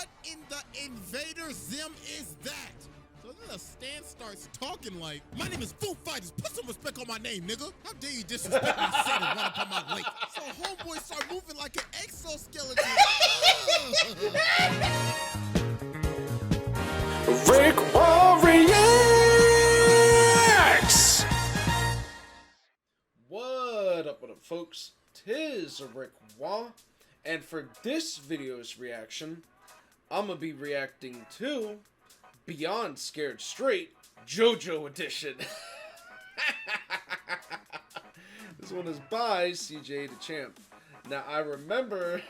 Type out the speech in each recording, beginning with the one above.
what in the invader zim is that? So then the Stan starts talking like, my name is Foo Fighters. Put some respect on my name, nigga. How dare you disrespect my set and run up on my lake? So homeboy start moving like an exoskeleton. RickWa reacts. What up, folks? Tis RickWa, and for this video's reaction, I'm gonna be reacting to Beyond Scared Straight Jojo edition. This one is by Cj Dachamp. Now I remember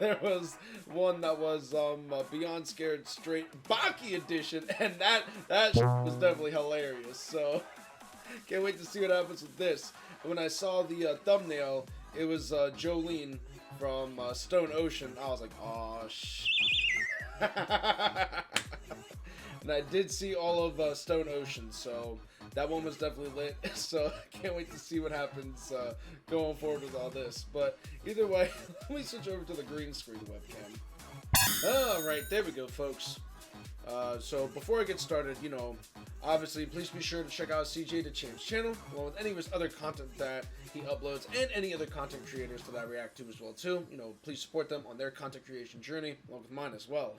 there was one that was Beyond Scared Straight Baki edition, and that was definitely hilarious. So can't wait to see what happens with this. And when I saw the thumbnail, it was Jolene from Stone Ocean. I was like, oh shit. And I did see all of Stone Ocean, so that one was definitely lit. So can't wait to see what happens going forward with all this. But either way, let me switch over to the green screen webcam. Alright, there we go, folks. So before I get started, you know, obviously please be sure to check out Cj Dachamp's channel, along with any of his other content that he uploads, and any other content creators that I react to as well too. You know, please support them on their content creation journey, along with mine as well.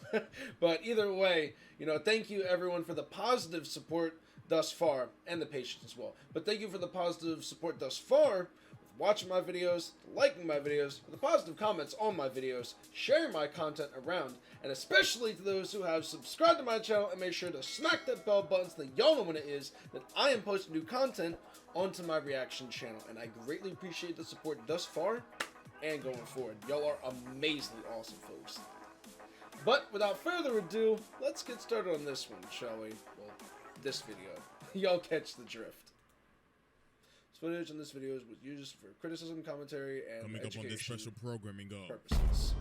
But either way, you know, thank you everyone for the positive support thus far, and the patience as well. But thank you for the positive support thus far, watching my videos, liking my videos, the positive comments on my videos, sharing my content around, and especially to those who have subscribed to my channel and make sure to smack that bell button so that y'all know when it is that I am posting new content onto my reaction channel. And I greatly appreciate the support thus far and going forward. Y'all are amazingly awesome, folks. But without further ado, let's get started on this one, shall we? Well, this video. Y'all catch the drift. Footage in this video was used for criticism, commentary, and coming up on this special programming purposes.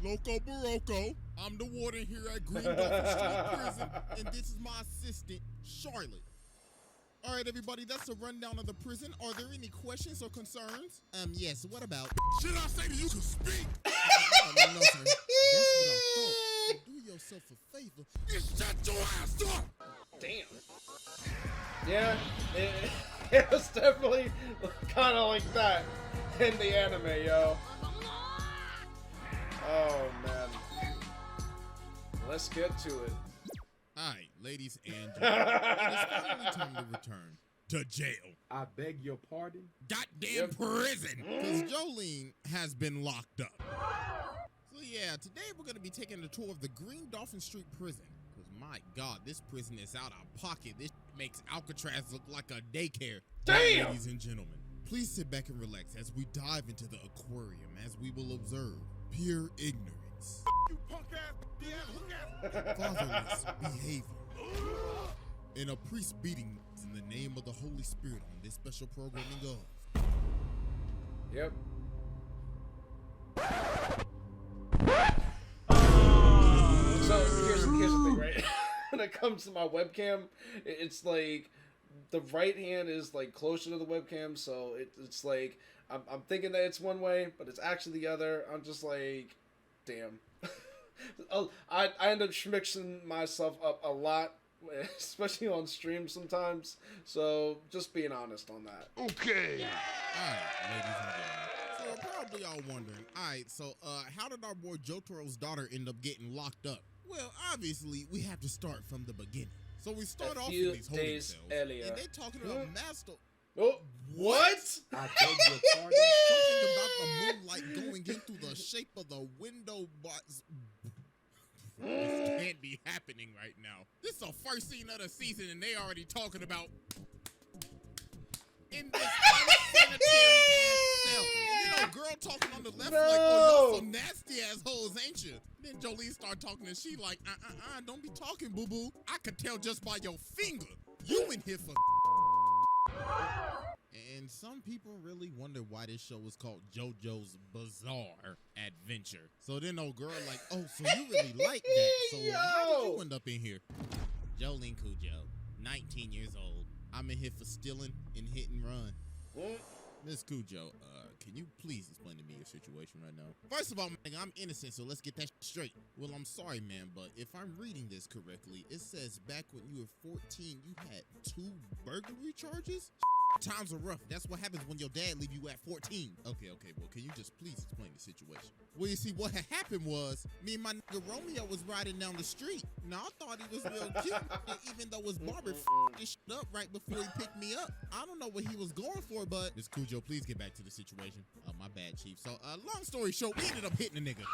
Loco Barocco, I'm the warden here at Green Dolphin Street Prison, and this is my assistant, Charlotte. All right, everybody, that's a rundown of the prison. Are there any questions or concerns? Yes, what about? Should I say that you can speak? No, sir. That's what I thought. So do yourself a favor and shut your ass up. Damn. Yeah, it was definitely kind of like that in the anime, yo. Oh, man. Let's get to it. Alright, ladies and gentlemen, it is finally time to return to jail. I beg your pardon? Goddamn prison! Because Jolene has been locked up. So yeah, today we're going to be taking a tour of the Green Dolphin Street Prison. Because my God, this prison is out of pocket. This makes Alcatraz look like a daycare. Damn! Ladies and gentlemen, please sit back and relax as we dive into the aquarium, as we will observe pure ignorance, You punk ass, fatherless behavior, and a priest beating in the name of the Holy Spirit on this special programming of. Yep. So here's the thing, right? When it comes to my webcam, it's like the right hand is like closer to the webcam, so it's like I'm thinking that it's one way, but it's actually the other. I'm just like, damn. I end up mixing myself up a lot, especially on stream sometimes. So just being honest on that. Okay. Alright, ladies and gentlemen. So probably all wondering, alright, so how did our boy Jotaro's daughter end up getting locked up? Well, obviously we have to start from the beginning. So we start off in these holding cells, and they talking about master. Oh, what? I beg your pardon? Something about the moonlight going in through the shape of the window box. This can't be happening right now. This is the first scene of the season, and they already talking about in this unsanitary ass cell. And you know, girl talking on the left like, oh, y'all some nasty ass hoes, ain't you? Then Jolene start talking, and she like, don't be talking, boo boo. I could tell just by your finger. You in here for. And some people really wonder why this show is called JoJo's Bizarre Adventure. So then old girl like, oh, so you really like that. So how did you end up in here? Jolene Cujo, 19 years old. I'm in here for stealing and hit and run. Miss Cujo, can you please explain to me your situation right now? First of all, man, I'm innocent, so let's get that straight. Well, I'm sorry, man, but if I'm reading this correctly, it says back when you were 14, you had 2 burglary charges? Times are rough. That's what happens when your dad leave you at 14. Okay, well, can you just please explain the situation? Well, you see, what had happened was, me and my nigga Romeo was riding down the street. Now, I thought he was real cute, even though his barber this shit up right before he picked me up. I don't know what he was going for, but Miss Cujo, please get back to the situation. Oh, my bad, Chief. So, long story short, we ended up hitting the nigga.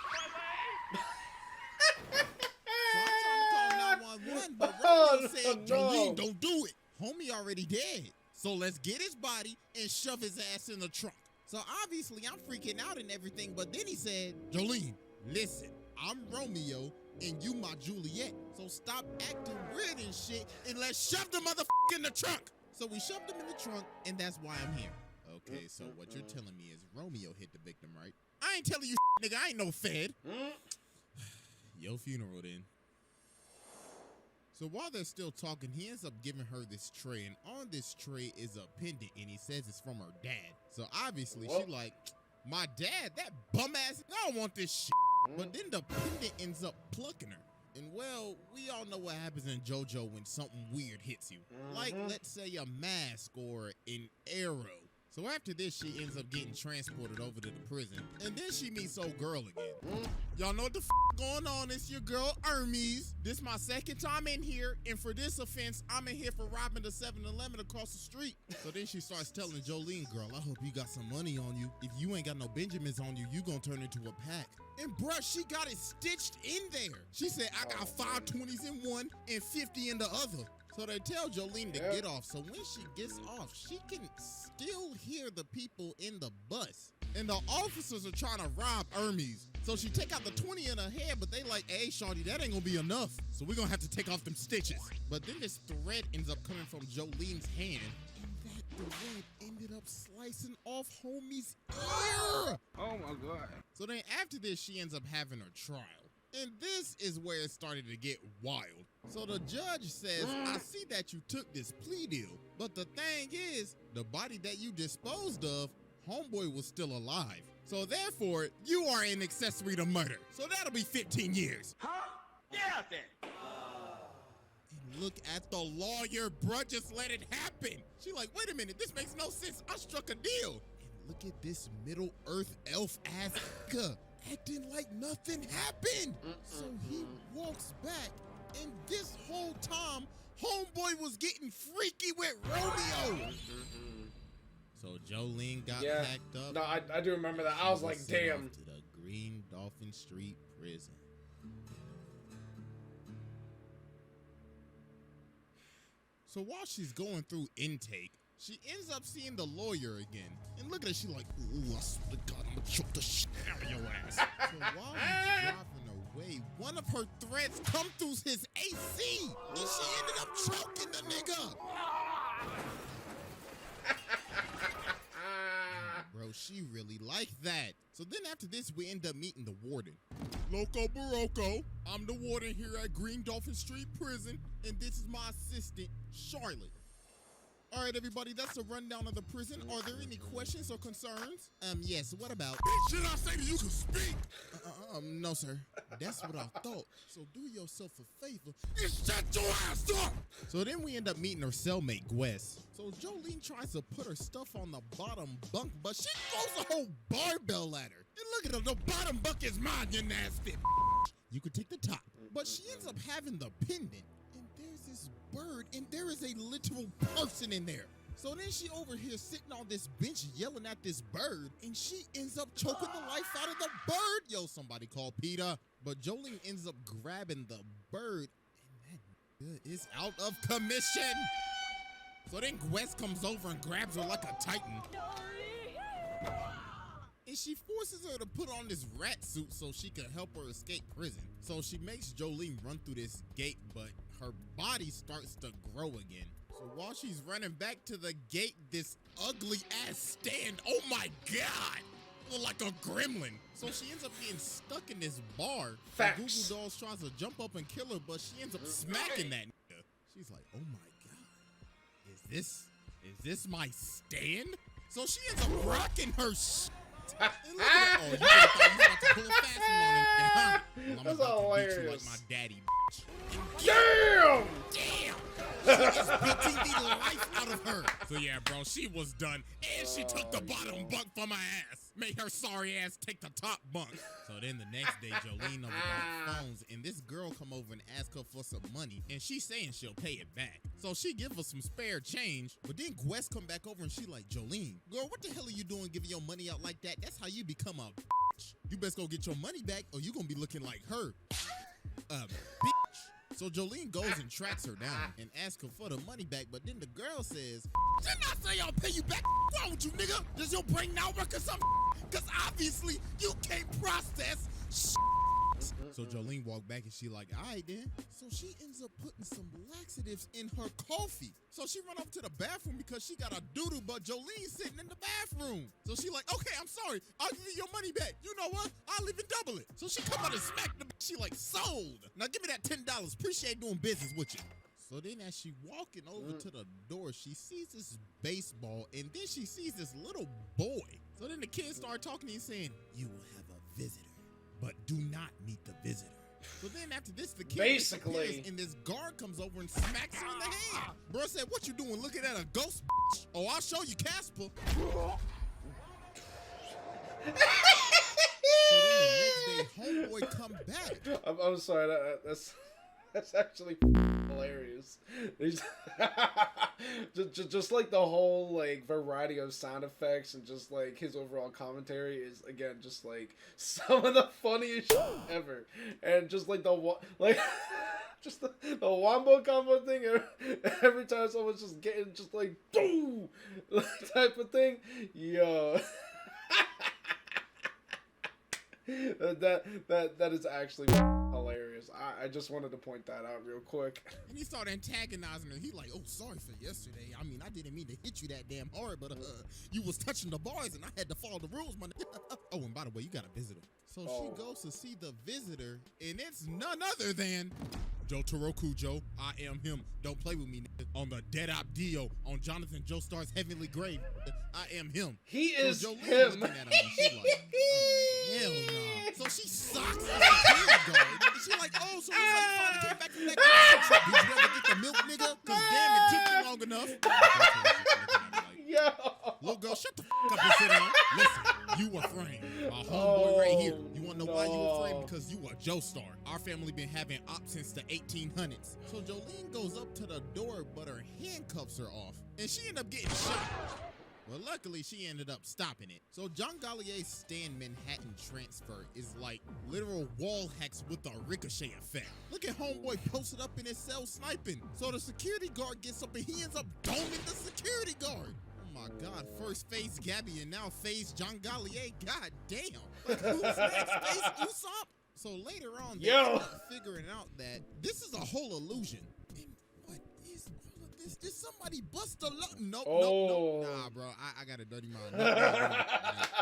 So I'm trying to call 911, but Romeo said, Jolene, don't do it. Homie already dead. So let's get his body and shove his ass in the trunk. So obviously I'm freaking out and everything, but then he said, Jolene, listen, I'm Romeo and you my Juliet. So stop acting weird and shit and let's shove the motherfucker in the trunk. So we shoved him in the trunk and that's why I'm here. Okay, so what you're telling me is Romeo hit the victim, right? I ain't telling you nigga, I ain't no fed. Your funeral then. So while they're still talking, he ends up giving her this tray, and on this tray is a pendant, and he says it's from her dad. So obviously she like, my dad, that bum ass, I don't want this shit. But then the pendant ends up plucking her. And well, we all know what happens in Jojo when something weird hits you. Like, let's say a mask or an arrow. So after this, she ends up getting transported over to the prison. And then she meets old girl again. Y'all know what the going on? It's your girl, Hermes. This my second time in here. And for this offense, I'm in here for robbing the 7-Eleven across the street. So then she starts telling Jolene, girl, I hope you got some money on you. If you ain't got no Benjamins on you, you gonna turn into a pack. And bruh, she got it stitched in there. She said, I got 5 20s in one and 50 in the other. So they tell Jolene to get off. So when she gets off, she can still hear the people in the bus. And the officers are trying to rob Hermes. So she take out the 20 in her head, but they like, hey, shawty, that ain't gonna be enough. So we're gonna have to take off them stitches. But then this thread ends up coming from Jolene's hand. And that thread ended up slicing off homie's ear. Oh my God. So then after this, she ends up having her trial. And this is where it started to get wild. So the judge says, I see that you took this plea deal, but the thing is, the body that you disposed of, homeboy was still alive. So therefore, you are an accessory to murder. So that'll be 15 years. Huh? Get out there. And look at the lawyer, bruh, just let it happen. She like, wait a minute, this makes no sense. I struck a deal. And look at this Middle Earth elf ass nigga acting like nothing happened. So he walks back, and this whole time, homeboy was getting freaky with Romeo. So Jolene got packed up. No, I do remember that. I was like, damn. To the Green Dolphin Street prison. So while she's going through intake, she ends up seeing the lawyer again. And look at her, she like, ooh, I swear to God, I'm gonna choke the shit out of your ass. So while he's driving away, one of her threads come through his AC. And she ended up choking the nigga. Bro, she really liked that. So then after this, we end up meeting the warden. Loco Barocco, I'm the warden here at Green Dolphin Street Prison, and this is my assistant, Charlotte. All right, everybody, that's a rundown of the prison. Are there any questions or concerns? Yes, what about? Should I say that you can speak? No, sir. That's what I thought. So do yourself a favor and shut your ass up. So then we end up meeting her cellmate, Gwes. So Jolene tries to put her stuff on the bottom bunk, but she throws a whole barbell at her. And look at her, the bottom bunk is mine, you nasty. You could take the top. But she ends up having the pendant. There's this bird, and there is a literal person in there. So then she over here sitting on this bench yelling at this bird, and she ends up choking the life out of the bird. Yo, somebody call Peter. But Jolene ends up grabbing the bird, and that nigga is out of commission. So then Gwes comes over and grabs her like a titan. And she forces her to put on this rat suit so she can help her escape prison. So she makes Jolene run through this gate, but her body starts to grow again. So while she's running back to the gate, this ugly ass stand, oh my God, look like a gremlin. So she ends up getting stuck in this bar. Facts. Google Dolls tries to jump up and kill her, but she ends up smacking that nigga. She's like, oh my God, is this my stand? So she ends up rocking her shit. And look at that. Oh, you thought you were about to pull a fast one on it, huh? Well, I'm That's about to beat you hilarious. like my daddy, bitch. Damn! Damn! She just beating the life out of her. So yeah, bro, she was done. And she took the bottom bunk from my ass. Made her sorry ass take the top bunk. So then the next day, Jolene over the phones, and this girl come over and ask her for some money, and she saying she'll pay it back. So she give her some spare change, but then Quest come back over and she like, Jolene, girl, what the hell are you doing giving your money out like that? That's how you become a bitch. You best go get your money back or you gonna be looking like her. Bitch. So Jolene goes and tracks her down and asks her for the money back, but then the girl says, didn't I say I'll pay you back? What's wrong with you, nigga? Does your brain not work or something? Because obviously you can't process shit. So Jolene walked back and she like, all right then. So she ends up putting some laxatives in her coffee. So she run up to the bathroom because she got a doodle, but Jolene's sitting in the bathroom. So she like, okay, I'm sorry. I'll give you your money back. You know what? I'll even double it. So she come out and smack the bitch. She like, sold. Now give me that $10. Appreciate doing business with you. So then as she walking over to the door, she sees this baseball and then she sees this little boy. So then the kids start talking and saying, you will have a visitor, but do not meet the visitor. So then after this, the kid Basically. and this guard comes over and smacks her in the hand. Bro said, what you doing looking at a ghost, bitch? Oh, I'll show you, Casper. So then the next day, homeboy come back. I'm sorry, that's actually hilarious. just like the whole like variety of sound effects and just like his overall commentary is again just like some of the funniest shit ever. And just like just the wombo combo thing every time someone's just getting just like boom type of thing. Yo. That is actually hilarious. I just wanted to point that out real quick. And he started antagonizing her. He like, oh, sorry for yesterday. I mean, I didn't mean to hit you that damn hard, but you was touching the bars and I had to follow the rules, man. Oh, and by the way, you got a visitor. So she goes to see the visitor, and it's none other than Jotaro Kujo. I am him. Don't play with me, nigga. On the Dead Op Dio, on Jonathan Joestar's Heavenly Grave. I am him. He is Jolene him. looking at him, and she like, oh, hell no. So she sucks the security guard. And she like, oh, so he's like, finally came back from that camping trip. Did you ever get the milk, nigga? Because damn, it took you long enough. Yo. Little girl, shut the f up and sit down. Listen, you were framed. My homeboy right here. You want to know why you were framed? Because you were Joestar. Our family been having ops since the 1800s. So Jolene goes up to the door, but her handcuffs are off. And she ended up getting shot. Well, luckily, she ended up stopping it. So John Gallier's Stan Manhattan transfer is like literal wall hacks with a ricochet effect. Look at homeboy posted up in his cell sniping. So the security guard gets up and he ends up doming the security guard. Oh my God, first phase Gabby and now phase John Gallier. God damn. Like, who's next? Phase Usopp? So later on, they end up figuring out that this is a whole illusion. And what is all of this? Did somebody bust a lock? Nope. Nah, bro, I got a dirty mind. No.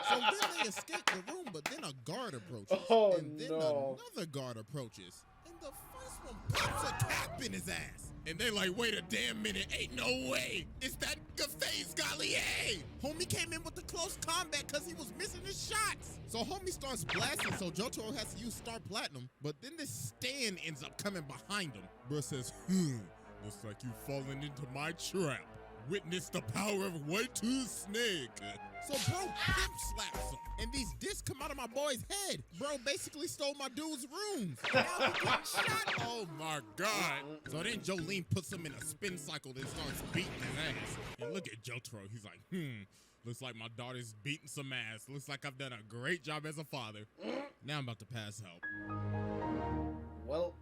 So then they escape the room, but then a guard approaches. And then another guard approaches. And the first one pops a cap in his ass. And they like, wait a damn minute, ain't no way. It's that nigga FaZe Gallier. Homie came in with the close combat because he was missing his shots. So homie starts blasting, so Jotaro has to use Star Platinum. But then this Stan ends up coming behind him. Bro says, looks like you've fallen into my trap. Witness the power of White Tooth Snake. So bro pimp slaps him, and these discs come out of my boy's head. Bro basically stole my dude's rooms. Now he getting shot. Oh my God. So then Jolene puts him in a spin cycle and starts beating his ass. And look at Jotaro. He's like, looks like my daughter's beating some ass. Looks like I've done a great job as a father. Now I'm about to pass out. Well.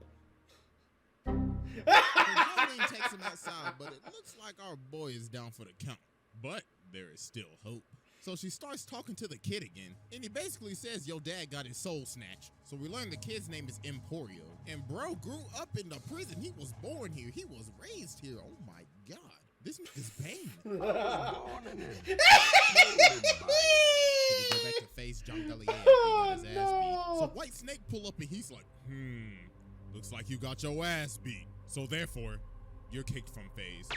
Jolene takes him outside, but it looks like our boy is down for the count. But there is still hope. So she starts talking to the kid again, and he basically says, yo, dad got his soul snatched. So we learn the kid's name is Emporio. And bro grew up in the prison. He was born here. He was raised here. Oh my God. This is pain. So we go back to face John Gallier. He got his ass beat. So White Snake pull up and he's like, looks like you got your ass beat. So therefore, you're kicked from FaZe.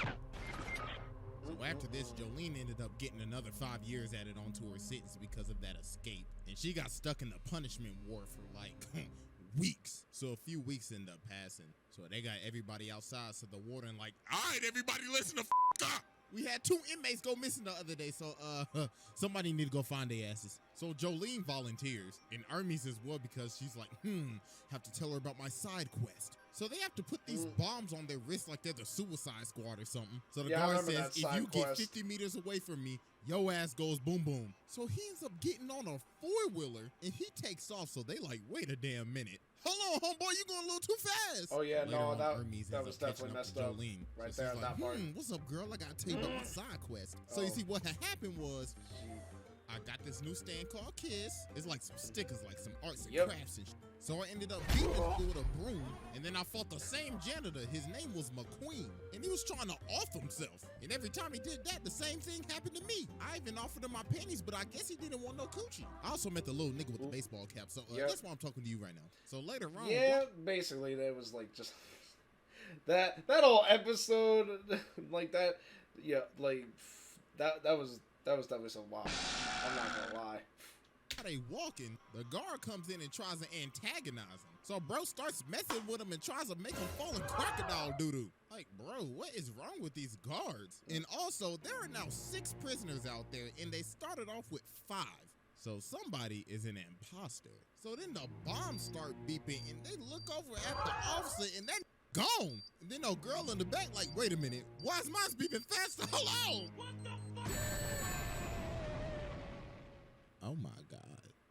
So after this, Jolene ended up getting another 5 years added onto her sentence because of that escape. And she got stuck in the punishment war for like weeks. So a few weeks ended up passing. So they got everybody outside. So the warden like, all right, everybody listen the up. We had 2 inmates go missing the other day, so somebody need to go find their asses. So Jolene volunteers, and Hermes as well, because she's like, have to tell her about my side quest. So they have to put these bombs on their wrists like they're the Suicide Squad or something. So the guard says, if you get 50 meters away from me, your ass goes boom boom. So he ends up getting on a 4-wheeler, and he takes off. So they like, wait a damn minute. Hold on, homeboy, you going a little too fast. Oh yeah, Later no, on, that Hermes was ends up definitely catching messed with up. Jolene. Right So there she's on like, that part. what's up, girl? I gotta tell you about my side quest. So you see what had happened was, I got this new stand called Kiss. It's like some stickers, like some arts and crafts and shit. So I ended up beating him with a broom, and then I fought the same janitor. His name was McQueen, and he was trying to off himself. And every time he did that, the same thing happened to me. I even offered him my panties, but I guess he didn't want no coochie. I also met the little nigga with the baseball cap, so that's why I'm talking to you right now. So later on, basically that was like just that whole episode, like that, like that was definitely some wild. I'm not gonna lie. They walking, the guard comes in and tries to antagonize him. So bro starts messing with him and tries to make him fall in crocodile doo-doo. Like, bro, what is wrong with these guards? And also, there are now 6 prisoners out there, and they started off with 5. So somebody is an imposter. So then the bombs start beeping, and they look over at the officer, and then gone. And then no girl in the back like, wait a minute, why is mine beeping faster? Hold on. What the fuck? Oh my God.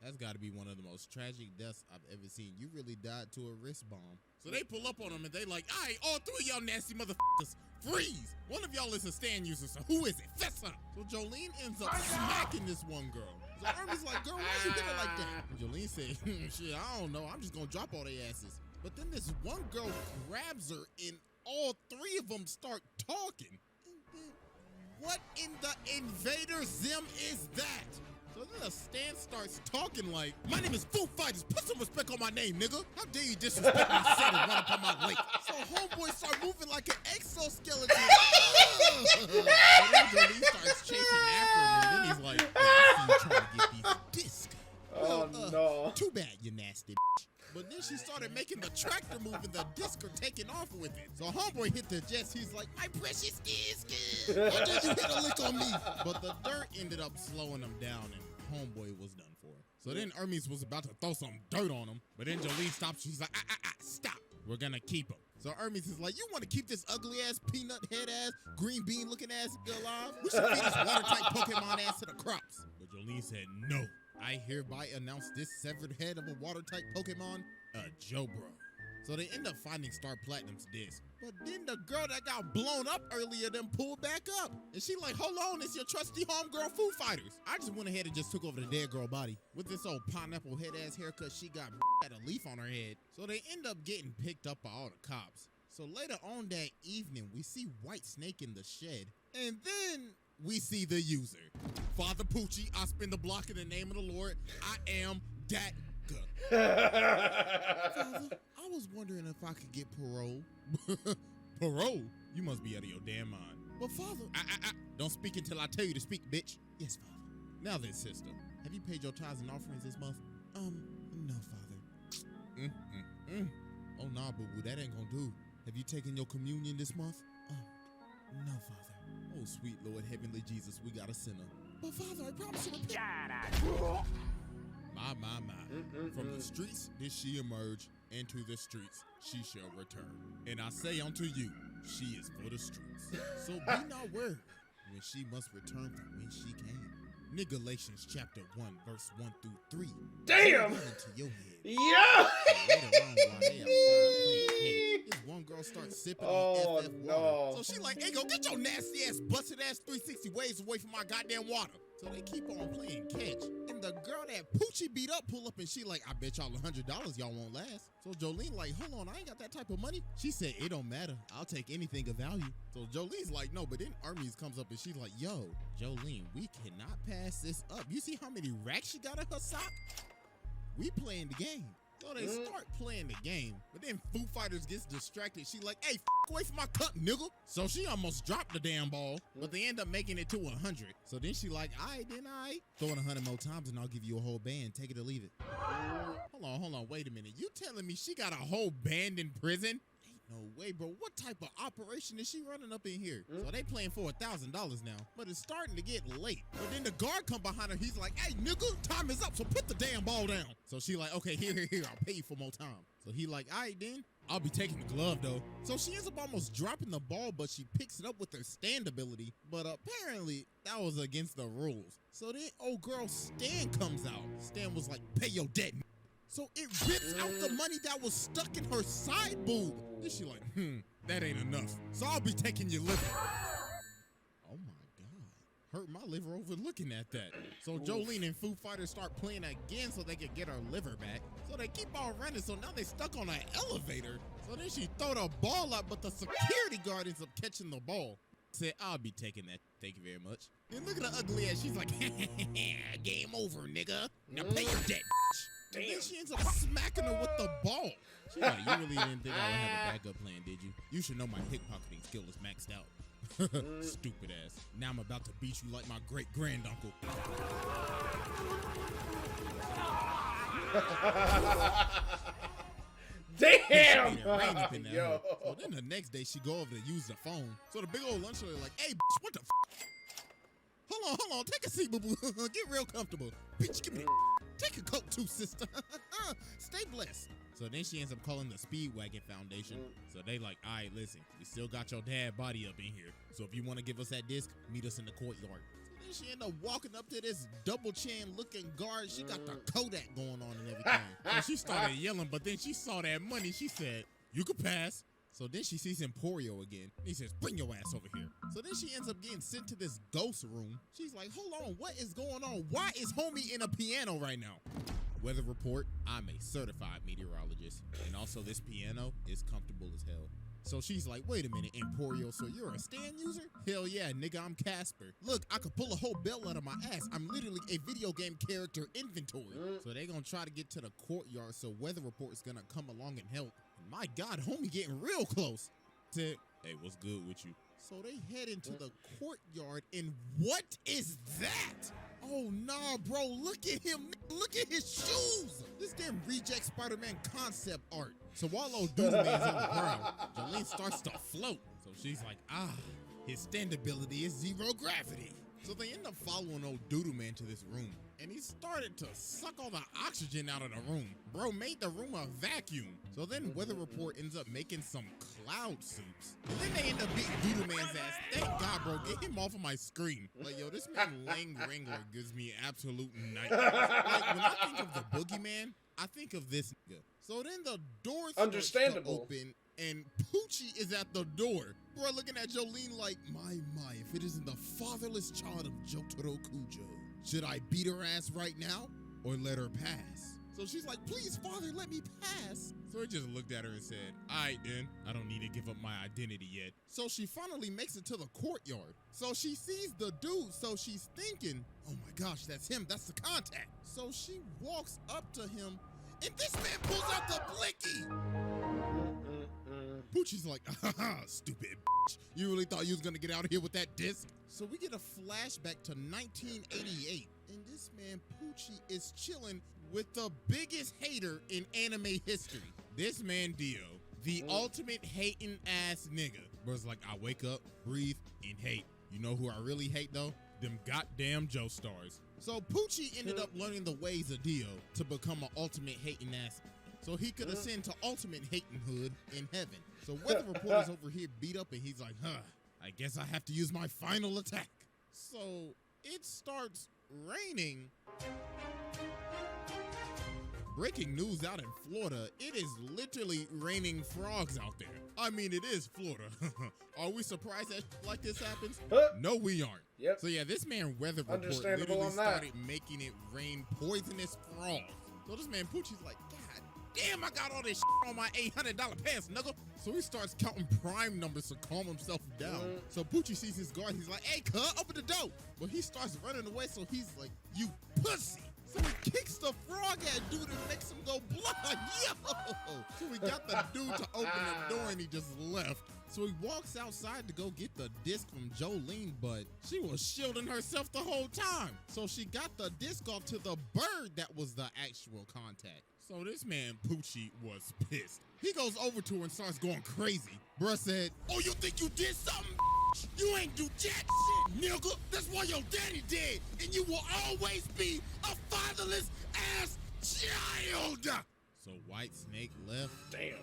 That's got to be one of the most tragic deaths I've ever seen. You really died to a wrist bomb. So they pull up on him and they like, all right, all 3 of y'all nasty motherfuckers, freeze. One of y'all is a stand user, so who is it? Fess up. So Jolene ends up smacking this one girl. So Hermes like, girl, why you hit her like that? And Jolene said, shit, I don't know. I'm just going to drop all their asses. But then this one girl grabs her and all 3 of them start talking. What in the invader zim is that? So then the stand starts talking like, my name is Foo Fighters. Put some respect on my name, nigga. How dare you disrespect me and run up on my lake? So homeboy start moving like an exoskeleton. And then Jolene starts chasing after him, and then he's like, hey, I see you trying to get these discs. Oh, no. Too bad, you nasty bitch. But then she started making the tractor move and the disc are taking off with it. So homeboy hit the jets. He's like, my precious disc. How did you hit a lick on me? But the dirt ended up slowing him down and homeboy was done for. So then Hermes was about to throw some dirt on him. But then Jolene stops. She's like, stop. We're going to keep him. So Hermes is like, you want to keep this ugly ass, peanut head ass, green bean looking ass alive? We should feed this water type Pokemon ass to the crops. But Jolene said, no. I hereby announce this severed head of a water type Pokemon, a Jojo. So they end up finding Star Platinum's disc. But then the girl that got blown up earlier then pulled back up. And she like, hold on, it's your trusty homegirl Foo Fighters. I just went ahead and just took over the dead girl body. With this old pineapple head ass haircut, she got had a leaf on her head. So they end up getting picked up by all the cops. So later on that evening, we see White Snake in the shed. And then we see the user. Father Poochie, I spin the block in the name of the Lord. I am that good. Father, I was wondering if I could get parole. Parole? You must be out of your damn mind. But Father, don't speak until I tell you to speak, bitch. Yes, Father. Now then, sister, have you paid your tithes and offerings this month? No, Father. Oh, nah, boo-boo, that ain't gonna do. Have you taken your communion this month? No, Father. Oh, sweet Lord, heavenly Jesus, we got a sinner. But Father, I promise you repent. My. From the streets did she emerge, into the streets she shall return. And I say unto you, she is for the streets. So be not worried when she must return from when she came. Galatians chapter 1, verse 1 through 3. Damn! Into your head. Yeah! Later on, while they outside playing catch, this one girl starts sipping on FF water. So she like, hey, go get your nasty ass, busted ass 360 waves away from my goddamn water. So they keep on playing catch. And the girl that Poochie beat up pull up and she like, I bet y'all $100 y'all won't last. So Jolene like, hold on, I ain't got that type of money. She said, it don't matter. I'll take anything of value. So Jolene's like, no, but then Hermes comes up and she's like, yo, Jolene, we cannot pass this up. You see how many racks she got in her sock? We playing the game. So they start playing the game, but then Foo Fighters gets distracted. She like, hey, away from my cup, nigga. So she almost dropped the damn ball, but they end up making it to 100. So then she like, all right, then all right. Throw it 100 more times and I'll give you a whole band. Take it or leave it. Hold on, wait a minute. You telling me she got a whole band in prison? Ain't no way, bro. What type of operation is she running up in here? So they playing for $1,000 now, but it's starting to get late. But then the guard come behind her. He's like, hey, nigga, time is up, so put the damn ball down. So she like, okay, here, I'll pay you for more time. So he like, all right, then. I'll be taking the glove, though. So she ends up almost dropping the ball, but she picks it up with her stand ability. But apparently, that was against the rules. So then old girl Stan comes out. Stan was like, pay your debt. So it rips out the money that was stuck in her side boob. Then she like, that ain't enough. So I'll be taking your liver. Oh my God. Hurt my liver overlooking at that. So Jolene and Foo Fighters start playing again so they can get her liver back. So they keep on running, so now they stuck on an elevator. So then she throw the ball up, but the security guard ends up catching the ball. Said, I'll be taking that. Thank you very much. And look at her ugly ass. She's like, game over, nigga. Now pay your debt, bitch. And then she ends up smacking her with the ball. She's like, you really didn't think I would have a backup plan, did you? You should know my pickpocketing skill is maxed out. Stupid ass. Now I'm about to beat you like my great granduncle. Damn! Yo. So then the next day she go over to use the phone. So the big old lunch lady like, hey, bitch, what the f? Hold on, take a seat, boo boo. Get real comfortable. Bitch, give me take a coke too, sister. Stay blessed. So then she ends up calling the Speedwagon Foundation. So they like, all right, listen, we still got your dad body up in here. So if you want to give us that disc, meet us in the courtyard. So then she end up walking up to this double chin looking guard. She got the Kodak going on and everything. So she started yelling, but then she saw that money. She said, you could pass. So then she sees Emporio again. He says, bring your ass over here. So then she ends up getting sent to this ghost room. She's like, hold on, what is going on? Why is homie in a piano right now? Weather report, I'm a certified meteorologist. And also this piano is comfortable as hell. So she's like, wait a minute, Emporio, so you're a stand user? Hell yeah, nigga, I'm Casper. Look, I could pull a whole bell out of my ass. I'm literally a video game character inventory. So they gonna try to get to the courtyard, so weather report is gonna come along and help. My God, homie getting real close. Said, hey, what's good with you? So they head into the courtyard, and what is that? Oh, nah, bro, look at him. Look at his shoes. This damn reject Spider-Man concept art. So while old Doodle Man's on the ground, Jolene starts to float. So she's like, his standability is zero gravity. So they end up following old Doodle Man to this room, and he started to suck all the oxygen out of the room. Bro made the room a vacuum. So then Weather Report ends up making some cloud suits. And then they end up beating Doodle Man's ass. Thank God, bro, get him off of my screen. Like, yo, this man Lang Wrangler gives me absolute nightmares. Like, when I think of the boogeyman, I think of this nigga. So then the door starts to open, and Poochie is at the door. Bro, looking at Jolene like, my, if it isn't the fatherless child of Jotaro Kujo, should I beat her ass right now or let her pass? So she's like, please, father, let me pass. So he just looked at her and said, all right, then. I don't need to give up my identity yet. So she finally makes it to the courtyard. So she sees the dude, so she's thinking, oh my gosh, that's him. That's the contact. So she walks up to him, and this man pulls out the blicky. Poochie's like, stupid bitch. You really thought you was gonna get out of here with that disc? So we get a flashback to 1988, and this man Poochie is chilling with the biggest hater in anime history. This man Dio, the ultimate hating ass nigga. Bro's like, I wake up, breathe, and hate. You know who I really hate though? Them goddamn Joestars. So Poochie ended up learning the ways of Dio to become an ultimate hating ass, so he could ascend to ultimate hatinghood in heaven. So Weather Report is over here beat up, and he's like, I guess I have to use my final attack. So it starts raining. Breaking news out in Florida, it is literally raining frogs out there. I mean, it is Florida. Are we surprised that like this happens? No, we aren't. Yep. So yeah, this man Weather Report literally started making it rain poisonous frogs. So this man Poochie's like, God damn, I got all this shit on my $800 pants, nigga. So he starts counting prime numbers to calm himself down. So Poochie sees his guard. He's like, hey, cuz, open the door. But he starts running away, so he's like, you pussy. So he kicks the frog at dude and makes him go blind. Yo! So we got the dude to open the door and he just left. So he walks outside to go get the disc from Jolene, but she was shielding herself the whole time. So she got the disc off to the bird that was the actual contact. So this man, Poochie, was pissed. He goes over to her and starts going crazy. Bruh said, "Oh, you think you did something? You ain't do jack shit, nigga. That's why your daddy dead, and you will always be a fatherless ass child." So White Snake left. Damn.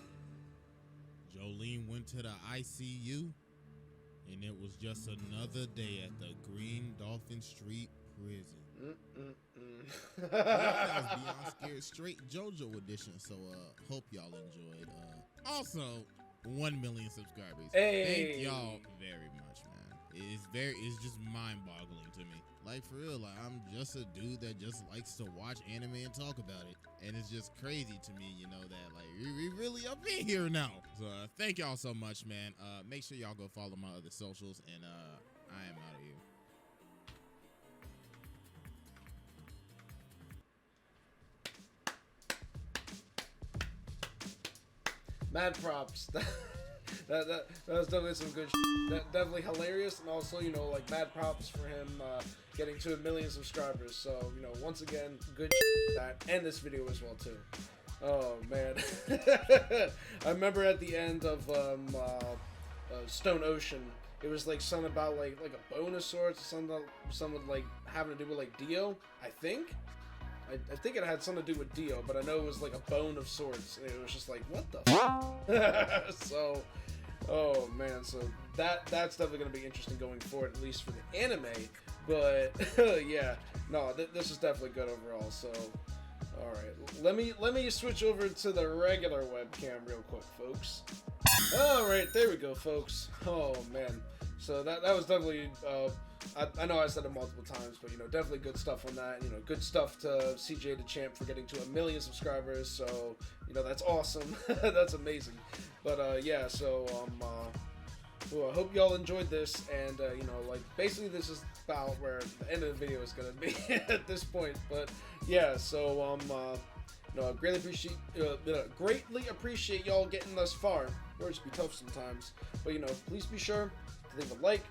Jolene went to the ICU, and it was just another day at the Green Dolphin Street prison. That was Beyond Scared Straight JoJo edition, so hope y'all enjoyed. Also, 1 million subscribers. Hey. Thank y'all very much, man. It's just mind-boggling to me. Like, for real, like, I'm just a dude that just likes to watch anime and talk about it. And it's just crazy to me, you know, that, like, we really up in here now. So, thank y'all so much, man. Make sure y'all go follow my other socials, and I am out of here. Mad props. That was definitely some good shit. That definitely hilarious, and also, you know, like, mad props for him getting to 1 million subscribers. So, you know, once again, good shit that, and this video as well too. Oh man. I remember at the end of Stone Ocean, it was like something about like a bone of sorts, something like having to do with like Dio, I think. I think it had something to do with Dio, but I know it was like a bone of sorts. And it was just like, what the f? So, oh man, so that's definitely gonna be interesting going forward, at least for the anime. But yeah, no, this is definitely good overall. So, all right, let me switch over to the regular webcam real quick, folks. All right, there we go, folks. Oh man, so that was definitely. I know I said it multiple times, but, you know, definitely good stuff on that. You know, good stuff to Cj Dachamp for getting to 1 million subscribers. So, you know, that's awesome. That's amazing. But yeah, so well, I hope y'all enjoyed this, and you know, like, basically this is about where the end of the video is gonna be at this point. But yeah, so you know, I greatly appreciate y'all getting thus far. Words be tough sometimes, but, you know, please be sure to leave a like,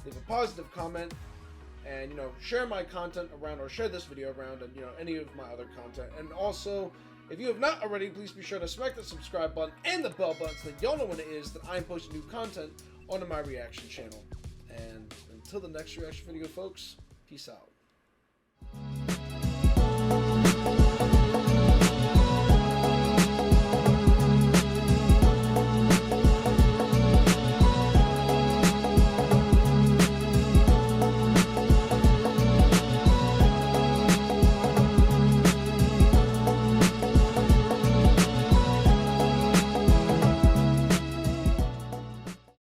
leave a positive comment, and, you know, share my content around, or share this video around, and, you know, any of my other content. And also, if you have not already, please be sure to smack the subscribe button and the bell button so that y'all know when it is that I'm posting new content onto my reaction channel. And until the next reaction video, folks, peace out.